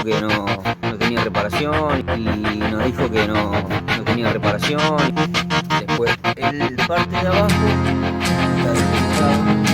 que no tenía reparación y nos dijo que no tenía reparación. Después, el parte de abajo está desmontado.